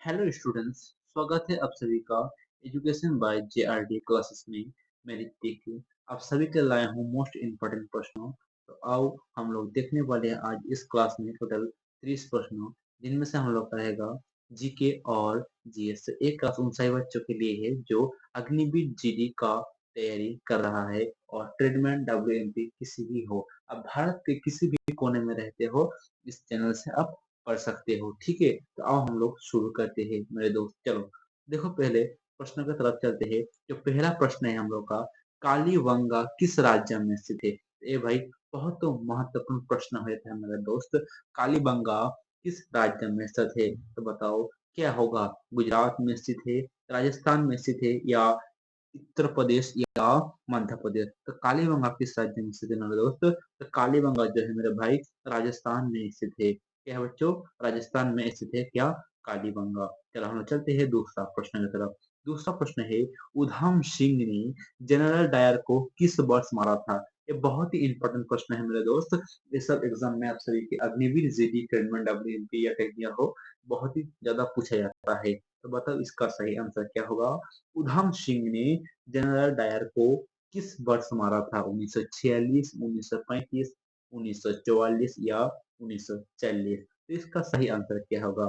Hello students, स्वागत है आप सभी का एजुकेशन बाय जेआरडी क्लासेस में। मैं देखिए आप सभी के लाया हूँ मोस्ट इम्पोर्टेंट प्रश्नों। तो आओ हम लोग देखने वाले हैं आज इस क्लास में टोटल 30 प्रश्नों, जिनमें से हम लोग का रहेगा जीके और जीएस। एक क्लास उन सभी बच्चों के लिए है जो अग्निवीर जीडी का तैयारी कर रहा है और ट्रेडमैन डब्ल्यूएमपी किसी भी हो, अब भारत के किसी भी कोने में रहते हो, इस चैनल से आप पढ़ सकते हो। ठीक है, तो आओ हम लोग शुरू करते हैं मेरे दोस्त। चलो देखो, पहले प्रश्न की तरफ चलते हैं। जो पहला प्रश्न है हम लोग का, कालीबंगा किस राज्य में स्थित है? ये भाई बहुत तो महत्वपूर्ण प्रश्न होता है मेरे दोस्त। कालीबंगा किस राज्य में स्थित है? तो बताओ क्या होगा। गुजरात में स्थित है, राजस्थान में स्थित है, या उत्तर प्रदेश, या मध्य प्रदेश? तो कालीबंगा किस राज्य में स्थित है मेरे दोस्त? तो कालीबंगा जो है मेरे भाई राजस्थान में स्थित है। क्या है बच्चों? राजस्थान में स्थित है क्या? कालीबंगा। चलो हम लोग चलते हैं दूसरा प्रश्न की तरफ। दूसरा प्रश्न है, उधम सिंह ने जनरल डायर को किस वर्ष मारा था? ये बहुत ही इंपॉर्टेंट प्रश्न है मेरे दोस्त। ये सब एग्जाम में आप सभी के अग्निवीर जीडी ट्रेडमैन डब्ल्यूएमपी या टेक्निया हो, बहुत ही ज्यादा पूछा जाता है। तो बताओ इसका सही आंसर क्या होगा। उधम सिंह ने जनरल डायर को किस वर्ष मारा था? 1946, 1935, 1944 या 1940? तो इसका सही आंसर क्या होगा?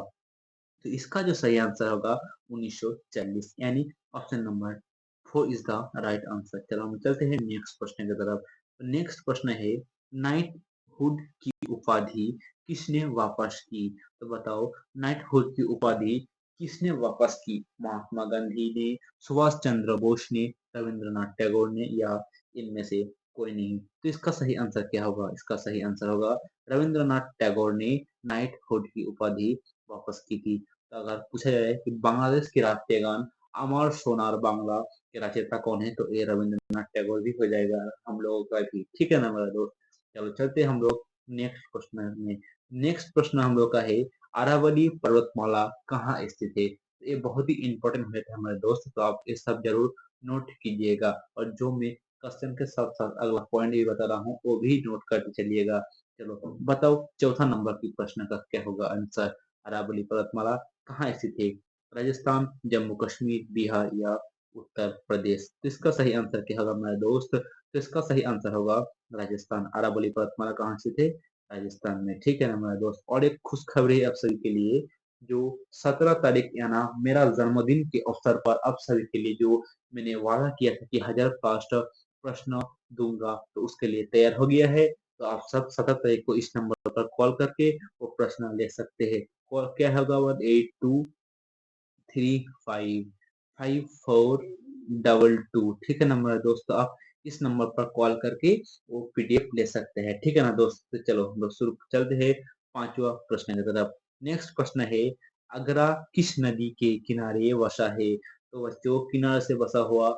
तो इसका जो सही आंसर होगा 1940, यानी option number 4 is the right answer. चलो हम चलते हैं नेक्स्ट प्रश्न की तरफ। नेक्स्ट प्रश्न है, नाइटहुड की उपाधि किसने वापस की? तो बताओ नाइटहुड की उपाधि किसने वापस की? महात्मा गांधी ने, सुभाष चंद्र बोस ने, रविंद्रनाथ टैगोर ने, या इनमें से कोई नहीं? तो इसका सही आंसर क्या होगा? इसका सही आंसर होगा रविंद्रनाथ टैगोर ने नाइटहुड की उपाधि वापस की थी। तो अगर पूछा जाए कि बांग्लादेश के राष्ट्रीय गान अमर सोनार बांग्ला के रचयिता कौन है, तो ये रविंद्रनाथ टैगोर भी हो जाएगा हम लोगों का भी। ठीक है ना मेरा दोस्त? चलो चलते हैं हम लोग नेक्स्ट प्रश्न में। नेक्स्ट प्रश्न हम लोग का है, अरावली पर्वतमाला कहाँ स्थित है? ये बहुत ही इंपॉर्टेंट होता है हमारे दोस्त, तो आप ये सब जरूर नोट कीजिएगा, और जो मैं क्वेश्चन के साथ साथ अगला पॉइंट भी बता रहा हूँ वो भी नोट करते चलिएगा। चलो बताओ चौथा नंबर की प्रश्न का क्या होगा आंसर। अरावली पर्वतमाला कहाँ स्थित है? राजस्थान, जम्मू कश्मीर, बिहार, या उत्तर प्रदेश? तो इसका सही आंसर क्या होगा मेरे दोस्त? तो इसका सही आंसर होगा राजस्थान। अरावली पर्वतमाला कहाँ स्थित है? राजस्थान में। ठीक है ना मेरे दोस्त? और एक खुशखबरी है आप सभी के लिए, जो 17 तारीख याना मेरा जन्मदिन के अवसर पर आप सभी के लिए जो मैंने वादा किया था कि 1000 फास्ट प्रश्न दूंगा, तो उसके लिए तैयार हो गया है। तो आप सब 17 तारीख को इस नंबर पर कॉल करके वो प्रश्न ले सकते हैं। कॉल क्या होगा? 18235542। ठीक है ना मेरे दोस्त? आप इस नंबर पर कॉल करके वो पीडीएफ ले सकते हैं। ठीक है ना दोस्त? तो चलो हम लोग शुरू चलते हैं पांचवा प्रश्न की तरफ। नेक्स्ट प्रश्न है, आगरा किस नदी के किनारे बसा है? तो बच्चों, किनारे से बसा हुआ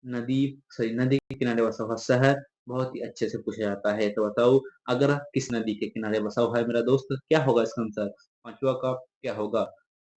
नदी, सॉरी नदी के किनारे बसा हुआ शहर बहुत ही अच्छे से पूछा जाता है। तो बताओ आगरा किस नदी के किनारे बसा हुआ है मेरा दोस्त? क्या होगा इसका आंसर? पांचवा का क्या होगा?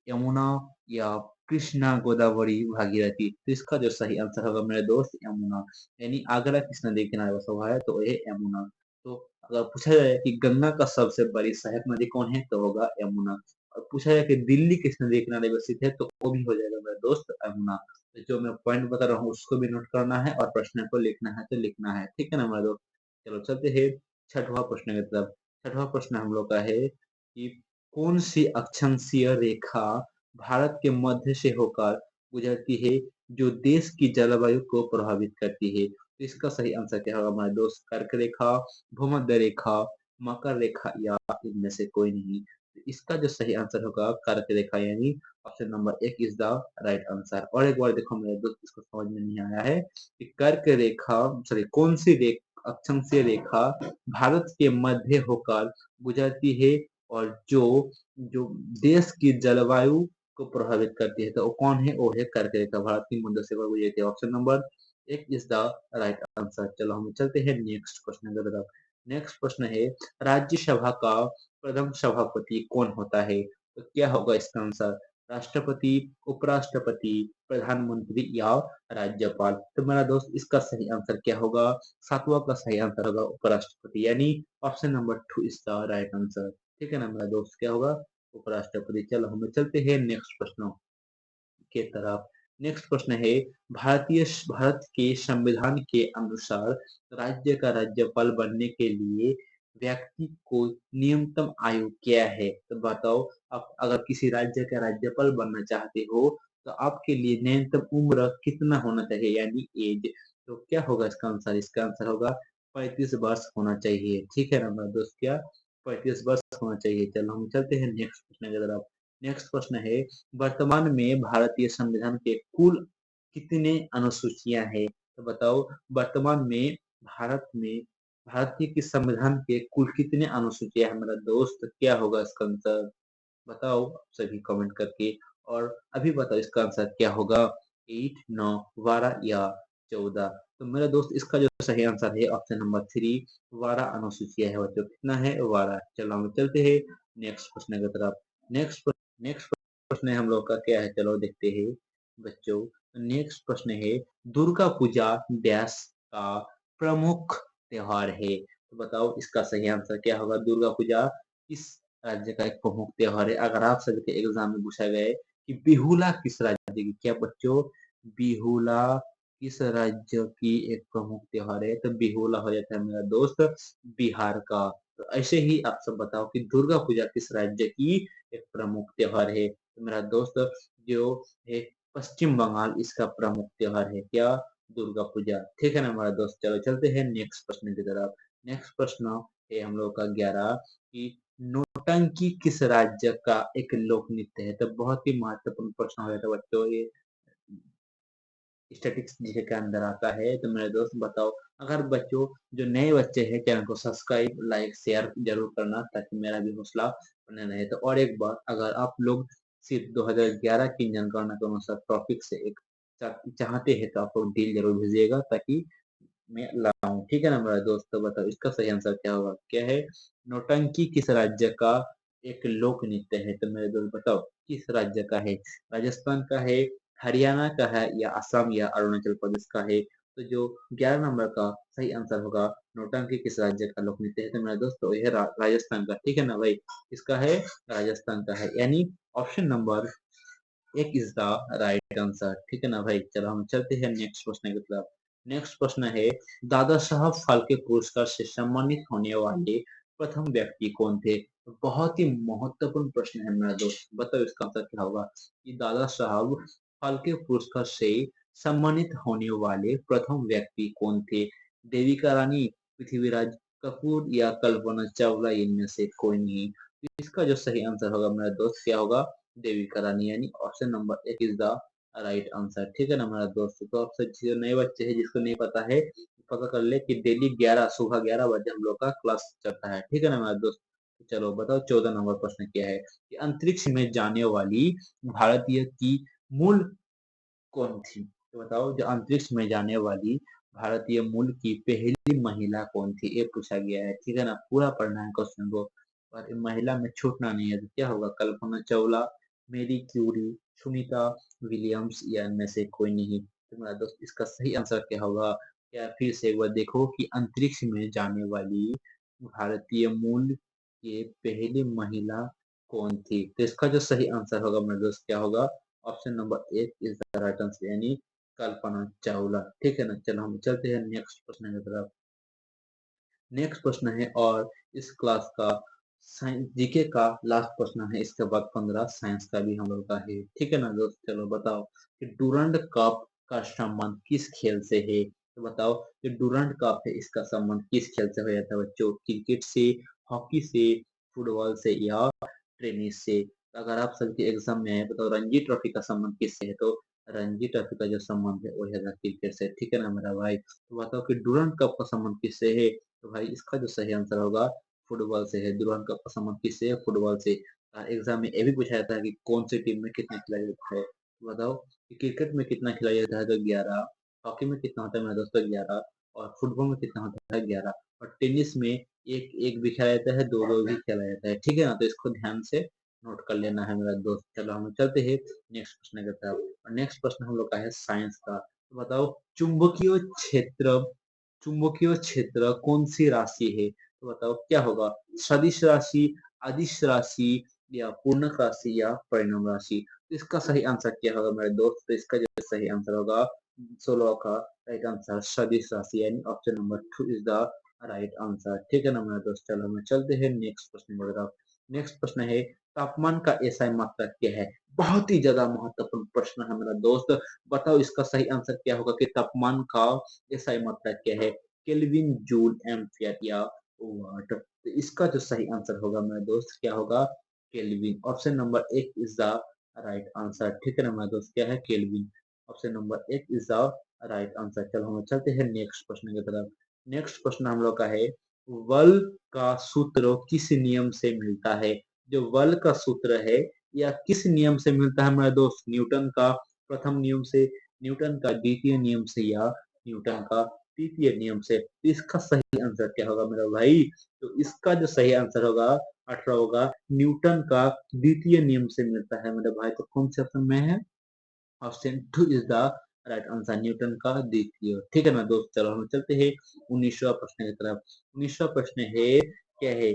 यमुना, या कृष्णा, गोदावरी, भागीरथी? तो इसका जो सही आंसर होगा मेरे दोस्त यमुना, यानी आगरा किस नदी के किनारे बसा हुआ है, तो ये यमुना। तो अगर पूछा जाए कि गंगा का सबसे बड़ी सहायक नदी कौन है, तो होगा यमुना। और पूछा जाए कि दिल्ली किस नदी के किनारे स्थित है, तो वो भी हो जाएगा मेरे दोस्त यमुना। तो जो मैं पॉइंट बता रहा हूँ उसको भी नोट करना है, और प्रश्न को लिखना है तो लिखना है। ठीक है ना मेरे दोस्त? चलो चलते हैं छठवां प्रश्न की तरफ। छठवां प्रश्न हम लोग का है कि कौन सी अक्षांशीय रेखा भारत के मध्य से होकर गुजरती है, जो देश की जलवायु को प्रभावित करती है? तो इसका सही आंसर क्या होगा हमारे दोस्त? कर्क रेखा, भूमध्य रेखा, मकर रेखा, या इनमें से कोई नहीं? तो इसका जो सही आंसर होगा कर्क रेखा, यानी option number 1 is the right answer. और एक बार देखो मेरे दोस्त, इसको समझ में नहीं आया है कि कर्क रेखा, सॉरी कौन सी रेखा, अक्षांशीय रेखा भारत के मध्य होकर गुजरती है, और जो जो देश की जलवायु को प्रभावित करती है, तो वो कौन है? वो है कर्क रेखा। भारत की मध्य से होकर गुजरती है। Option number 1 is the right answer. चलो हम चलते हैं नेक्स्ट प्रश्न की तरफ। नेक्स्ट प्रश्न है, राज्यसभा का प्रथम सभापति कौन होता है? तो क्या होगा इसका आंसर? राष्ट्रपति, उपराष्ट्रपति, प्रधानमंत्री, या राज्यपाल? तो मेरा दोस्त इसका सही आंसर क्या होगा? सातवां का सही आंसर होगा उपराष्ट्रपति, यानी option number 2 is the right answer. ठीक है ना मेरा दोस्त? क्या होगा? उपराष्ट्रपति। चलो हम चलते हैं नेक्स्ट प्रश्नों के तरफ। नेक्स्ट प्रश्न है, भारत के संविधान के अनुसार राज्य का राज्यपाल बनने के लिए व्यक्ति को न्यूनतम आयु क्या है? तो बताओ, आप अगर किसी राज्य का राज्यपाल बनना चाहते हो तो आपके लिए न्यूनतम उम्र कितना होना चाहिए, यानी एज। तो क्या होगा इसका आंसर? इसका आंसर होगा 35 वर्ष होना चाहिए। ठीक है ना मेरा दोस्त, क्या 35 वर्ष होना चाहिए। चलो हम चलते हैं नेक्स्ट प्रश्न की तरफ। नेक्स्ट प्रश्न है, वर्तमान में भारतीय संविधान के कुल कितने अनुसूचियां हैं? तो बताओ, वर्तमान में भारतीय के संविधान के कुल कितने अनुसूचियां हैं मेरा दोस्त? क्या होगा इसका आंसर? बताओ आप सभी कमेंट करके। और अभी बताओ इसका आंसर क्या होगा? 8, 9, 12 या 14? तो मेरा दोस्त इसका जो सही आंसर है ऑप्शन नंबर 3, 12 अनुसूचियां है बच्चों। कितना है? 12। चलो हम चलते हैं नेक्स्ट प्रश्न की तरफ। नेक्स्ट प्रश्न हम लोग का क्या है, चलो देखते हैं बच्चों। नेक्स्ट प्रश्न है, दुर्गा पूजा डैश का प्रमुख त्योहार है? तो बताओ इसका सही आंसर क्या होगा? दुर्गा पूजा किस राज्य का एक प्रमुख त्योहार है? अगर आप सभी के एग्जाम में पूछा गया है कि बिहुला किस राज्य की, क्या बच्चों बिहुला किस राज्य की एक प्रमुख त्योहार है? तो बिहुला हो जाता है मेरा दोस्त बिहार का। तो ऐसे ही आप सब बताओ कि दुर्गा पूजा किस राज्य की एक प्रमुख त्योहार है? तो मेरा दोस्त जो है पश्चिम बंगाल इसका प्रमुख त्योहार है। क्या? दुर्गा पूजा। ठीक है ना हमारा दोस्त। चलो चलते हैं नेक्स्ट प्रश्न की तरफ। नेक्स्ट प्रश्न है हम लोग का 11 कि नौटंकी किस राज्य का एक लोक नृत्य है? तो बहुत ही महत्वपूर्ण प्रश्न हो जाता है बच्चों, ये स्टैटिक्स जीके के अंदर आता है। तो मेरे दोस्त बताओ, अगर बच्चों जो नए बच्चे हैं चैनल को सब्सक्राइब लाइक शेयर जरूर करना ताकि मेरा भी हौसला बने रहे। तो और एक बार, अगर आप लोग सिर्फ 2011 की जनगणना के अनुसार टॉपिक से एक चाहते हैं तो आप लोग डील जरूर भेजिएगा ताकि मैं लाऊं। ठीक है ना मेरा दोस्त? तो बताओ इसका सही आंसर क्या होगा? क्या है? नौटंकी किस राज्य का एक लोक नृत्य है? तो मेरे दोस्त बताओ किस राज्य का है? राजस्थान का है, हरियाणा का है, या असम या अरुणाचल प्रदेश का है? तो जो 11 नंबर का सही आंसर होगा, नौटंकी किस राज्य का लोक नृत्य है? तो मेरा दोस्त तो यह राजस्थान का। ठीक है ना भाई? इसका है राजस्थान का है, यानी ऑप्शन नंबर एक इज द राइट आंसर। ठीक है ना भाई? चलो हम चलते हैं नेक्स्ट प्रश्न की तरफ। नेक्स्ट प्रश्न है, दादा साहब फाल्के पुरस्कार से सम्मानित होने वाले प्रथम व्यक्ति कौन थे? बहुत ही महत्वपूर्ण प्रश्न है मेरा दोस्त। बताओ इसका आंसर क्या होगा कि दादा साहब फाल्के पुरस्कार से सम्मानित होने वाले प्रथम व्यक्ति कौन थे? देविका रानी, पृथ्वीराज कपूर या कल्पना चावला, इनमें से कोई नहीं। इसका जो सही आंसर होगा मेरा दोस्त क्या होगा? देविका रानी, यानी ऑप्शन नंबर एक इज द राइट आंसर। ठीक है ना हमारा दोस्त? तो आप सब जो नए बच्चे हैं जिसको नहीं पता है, पता कर ले कि डेली 11 सुबह 11 बजे हम लोग का क्लास चलता है। ठीक है ना हमारा दोस्त? चलो बताओ 14 नंबर प्रश्न क्या है कि अंतरिक्ष में जाने वाली भारतीय की मूल कौन थी? तो बताओ जो अंतरिक्ष में जाने वाली भारतीय मूल की पहली महिला कौन थी, ये पूछा गया है। ठीक है ना? पूरा पढ़ना है क्वेश्चन को और महिला में छूटना नहीं है। तो क्या होगा? कल्पना चावला, मेरी क्यूरी, सुनीता विलियम्स या इनमें से कोई नहीं। तो मेरा दोस्त इसका सही आंसर क्या होगा? क्या फिर से एक बार देखो कि अंतरिक्ष में जाने वाली भारतीय मूल के पहली महिला कौन थी? तो इसका जो सही आंसर होगा मेरे दोस्त क्या होगा? ऑप्शन नंबर एक इज द राइट आंसर, यानी कल्पना चावला। ठीक है ना? चलो हम चलते हैं नेक्स्ट प्रश्न की तरफ। नेक्स्ट प्रश्न है और इस क्लास का साइंस जीके का लास्ट प्रश्न है। इसके बाद 15 साइंस का भी हम लोग का है। ठीक है ना दोस्त? चलो बताओ कि डूरंड कप का संबंध किस खेल से है? तो बताओ कि डूरंड कप है इसका संबंध किस खेल से हो जाता है बच्चों? क्रिकेट से, हॉकी से, फुटबॉल से या टेनिस से? अगर आप सबके एग्जाम में आए बताओ रणजी ट्रॉफी का संबंध किससे है? तो रणजी ट्रॉफी का जो संबंध है वो है क्रिकेट से। ठीक है ना मेरा भाई? तो बताओ कि डूरंड कप का संबंध किससे है? तो भाई इसका जो सही आंसर होगा फुटबॉल से है। डुरांड कप का संबंध किससे है? फुटबॉल से। एग्जाम में ये भी पूछा जाता है कि कौन सी टीम में कितने खिलाड़ी होते हैं? तो बताओ कि क्रिकेट में कितना खिलाड़ी होता है? तो 11। हॉकी में कितना होता है मेरे दोस्तों? 11। और फुटबॉल में कितना होता है? 11। और टेनिस में एक एक भी खेला जाता है, दो दो भी खेला जाता है। ठीक है ना? तो इसको ध्यान से नोट कर लेना है मेरा दोस्त। चलो हम चलते हैं नेक्स्ट प्रश्न की तरफ। और नेक्स्ट प्रश्न हम लोग का है साइंस का। तो बताओ चुंबकीय क्षेत्र कौन सी राशि है? तो बताओ क्या होगा? सदिश राशि, अदिश राशि, या पूर्णक राशि या परिणाम राशि। तो इसका सही आंसर क्या होगा मेरे दोस्त? तो इसका जो सही आंसर होगा 16 का राइट आंसर सदिश राशि यानी option number 2 is the right answer. ठीक है ना मेरे दोस्त? चलो हम चलते हैं नेक्स्ट प्रश्न की तरफ। नेक्स्ट प्रश्न है तापमान का एसआई मात्रक क्या है? बहुत ही ज्यादा महत्वपूर्ण प्रश्न है मेरा दोस्त। बताओ इसका सही आंसर क्या होगा कि तापमान का एसआई मात्रक क्या है? केल्विन, जूल, एम्पियर या वाट? तो इसका जो सही आंसर होगा मेरे दोस्त क्या होगा? केल्विन। ऑप्शन नंबर एक इज द राइट आंसर। ठीक है ना मेरे दोस्त? क्या है? केल्विन। ऑप्शन नंबर एक इज द राइट आंसर। चलो हम चलते हैं नेक्स्ट प्रश्न की तरफ। नेक्स्ट प्रश्न हम लोग का है बल का सूत्र किस नियम से मिलता है? जो बल का सूत्र है या किस नियम से मिलता है मेरा दोस्त? न्यूटन का प्रथम नियम से, न्यूटन का द्वितीय नियम से या न्यूटन का तृतीय नियम से? तो इसका सही आंसर क्या होगा मेरा भाई? तो इसका जो सही आंसर होगा 18 होगा न्यूटन का द्वितीय नियम से मिलता है मेरे भाई। तो कौन से ऑप्शन में है? Option 2 is the right answer, Newton का द्वितीय। ठीक है ना दोस्त? चलो हम चलते हैं 19वां प्रश्न की तरफ। 19वां प्रश्न है क्या है?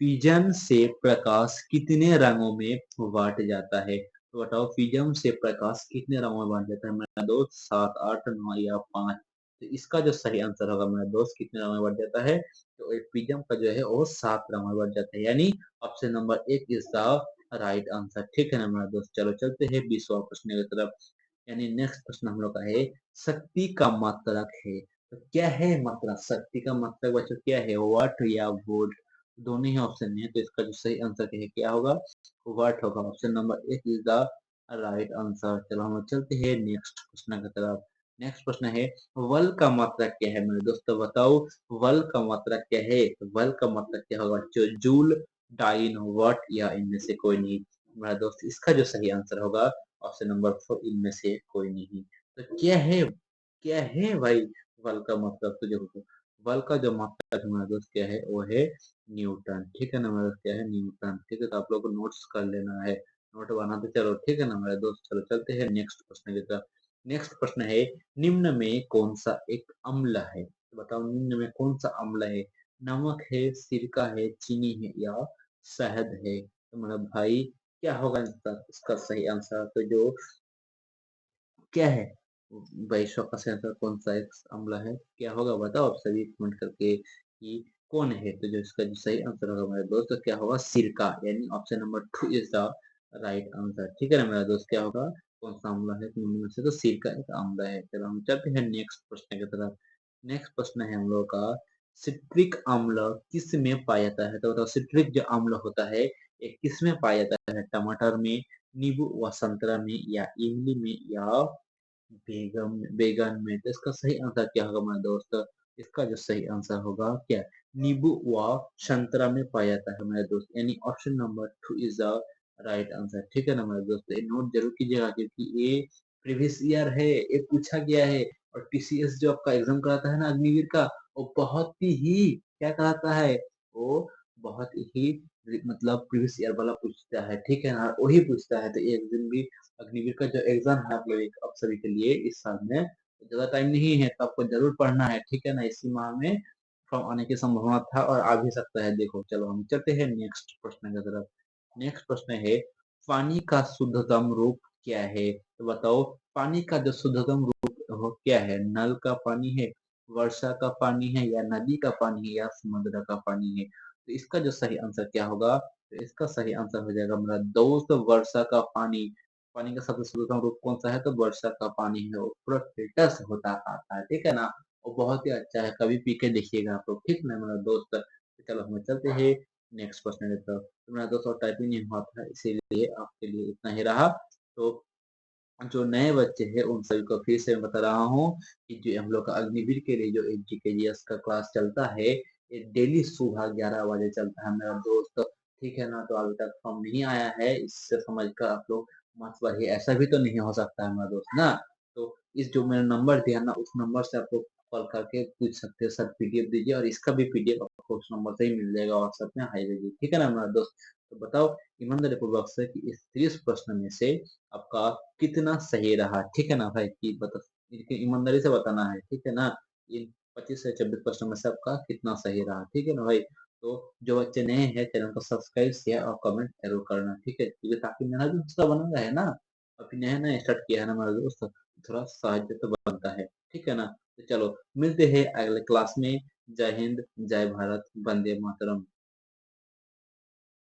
फिजन से प्रकाश कितने रंगों में बांट जाता है? तो बताओ फिजन से प्रकाश कितने रंगों में बांट जाता है मेरा दोस्त? 7, 8, 9 या 5? तो इसका जो सही आंसर होगा मेरा दोस्त कितने रंगों में बांट जाता है? तो फिजन का जो है वो 7 रंगों में बांट जाता है यानी ऑप्शन नंबर एक इज द राइट आंसर। ठीक है ना मेरा दोस्त? चलो चलते हैं 20वां प्रश्न की तरफ। यानी नेक्स्ट प्रश्न हम लोग का है शक्ति का मात्रक है। तो क्या है मात्रा? शक्ति का मात्रक बच्चों क्या है? वाट या वोल्ट? दोनों ही ऑप्शन है तो इसका जो सही आंसर है क्या होगा? वाट होगा। ऑप्शन नंबर एक इज द राइट आंसर। चलो हम चलते हैं नेक्स्ट प्रश्न की तरफ। नेक्स्ट प्रश्न है बल का मात्रक क्या है मेरे दोस्तों? बताओ बल का मात्रक क्या है? तो बल का मात्रक क्या होगा? जूल, डाइन, वाट या इनमें से कोई नहीं? मेरा दोस्त इसका जो सही आंसर होगा ऑप्शन नंबर 4 इनमें से कोई नहीं। तो क्या है भाई बल का मतलब? तो देखो बल का जो मात्रक हमारा दोस्त क्या है वो है न्यूटन। ठीक है ना मेरा दोस्त? क्या है? न्यूटन। ठीक है तो आप लोग को नोट्स कर लेना है, नोट बनाते चलो। ठीक है ना मेरे दोस्त? चलो चलते हैं नेक्स्ट प्रश्न की तरफ। नेक्स्ट प्रश्न है निम्न में कौन सा एक अम्ल है? तो बताओ निम्न में कौन सा अम्ल है? नमक है, सिरका है, चीनी है या शहद है? तो मेरा भाई क्या होगा इसका सही आंसर? तो जो क्या है वैश्व का सेंसर कौन सा एक अम्ल है? क्या होगा बताओ आप सभी कमेंट करके कि कौन है? तो जो इसका जो सही आंसर होगा मेरे दोस्त तो क्या होगा? सिरका यानी option number 2 is the right answer. ठीक है ना मेरा दोस्त? क्या होगा? कौन सा अम्ल है? तो इनमें से तो सिरका एक अम्ल है। चलो हम चलते हैं नेक्स्ट प्रश्न की तरफ। नेक्स्ट प्रश्न है हम लोग का सिट्रिक अम्ल किस में पाया जाता है? तो बताओ सिट्रिक जो अम्ल होता है ये किस में पाया जाता है? टमाटर में, नींबू व संतरा में या इमली में या बेगम बैगन में? तो इसका सही आंसर क्या होगा मेरे दोस्त? इसका जो सही आंसर होगा क्या? नींबू व संतरा में पाया जाता है मेरे दोस्त यानी option number 2 is the right answer. ठीक है ना मेरे दोस्त? ये नोट जरूर कीजिएगा क्योंकि ये प्रीवियस ईयर है, ये पूछा गया है। और टीसीएस जो आपका एग्जाम कराता है ना अग्निवीर का, वो बहुत ही क्या कराता है? वो बहुत ही मतलब प्रीवियस ईयर वाला पूछता है। ठीक है ना? वही पूछता है। तो एक दिन भी अग्निवीर का जो एग्जाम है आप लोग आप सभी के लिए इस साल में ज्यादा टाइम नहीं है तो आपको जरूर पढ़ना है। ठीक है ना? इसी माह में फॉर्म आने की संभावना था और आ भी सकता है। देखो चलो हम चलते हैं नेक्स्ट प्रश्न की तरफ। नेक्स्ट प्रश्न है पानी का शुद्धतम रूप क्या है? तो बताओ पानी का जो शुद्धतम रूप वो क्या है? नल का पानी है, वर्षा का पानी है या नदी का पानी है या समुद्र का पानी है? तो इसका जो सही आंसर क्या होगा? तो इसका सही आंसर हो जाएगा मेरा दोस्त वर्षा का पानी। पानी का सबसे शुद्धतम रूप कौन सा है? तो वर्षा का पानी है। वो पूरा फिल्टर से होता आता है। ठीक है ना? वो बहुत ही अच्छा है, कभी पी के देखिएगा आप लोग। ठीक ना मेरा दोस्त? तो चलो हम चलते हैं नेक्स्ट क्वेश्चन की तरफ। तो मेरा दोस्त और टाइपिंग नहीं हुआ था इसीलिए आपके लिए इतना ही रहा। तो जो नए बच्चे हैं उन सभी को फिर से मैं बता रहा हूँ कि जो हम लोग का अग्निवीर के लिए जो एचजीकेजीएस का क्लास चलता है ये डेली सुबह 11 बजे चलता है मेरा दोस्त। ठीक है ना? तो अभी तक फॉर्म नहीं आया है, इससे समझ कर आप लोग मत पढ़िए। ऐसा भी तो नहीं हो सकता है मेरा दोस्त ना। तो इस जो मेरा नंबर दिया ना उस नंबर से आप लोग कॉल करके पूछ सकते हो सर पीडीएफ दीजिए, और इसका भी पीडीएफ आपको उस नंबर से ही मिल जाएगा व्हाट्सएप में। हाई भेजिए। ठीक है ना मेरा दोस्त? तो बताओ ईमानदारी पूर्वक से कि इस 30 प्रश्न में से आपका कितना सही रहा? ठीक है ना भाई? कि बता ईमानदारी से बताना है। ठीक है ना? इन 25 से 26 प्रश्नों में से आपका कितना सही रहा? ठीक है ना भाई? तो जो बच्चे नए हैं चैनल को सब्सक्राइब, शेयर और कमेंट ज़रूर करना, ठीक है? क्योंकि ताकि मेरा भी हौसला बना रहे ना। अभी नया-नया स्टार्ट किया है ना मेरा दोस्त, थोड़ा सहायता तो बनता है, ठीक है ना? तो चलो मिलते हैं अगले क्लास में। जय हिंद, जय भारत, वंदे मातरम।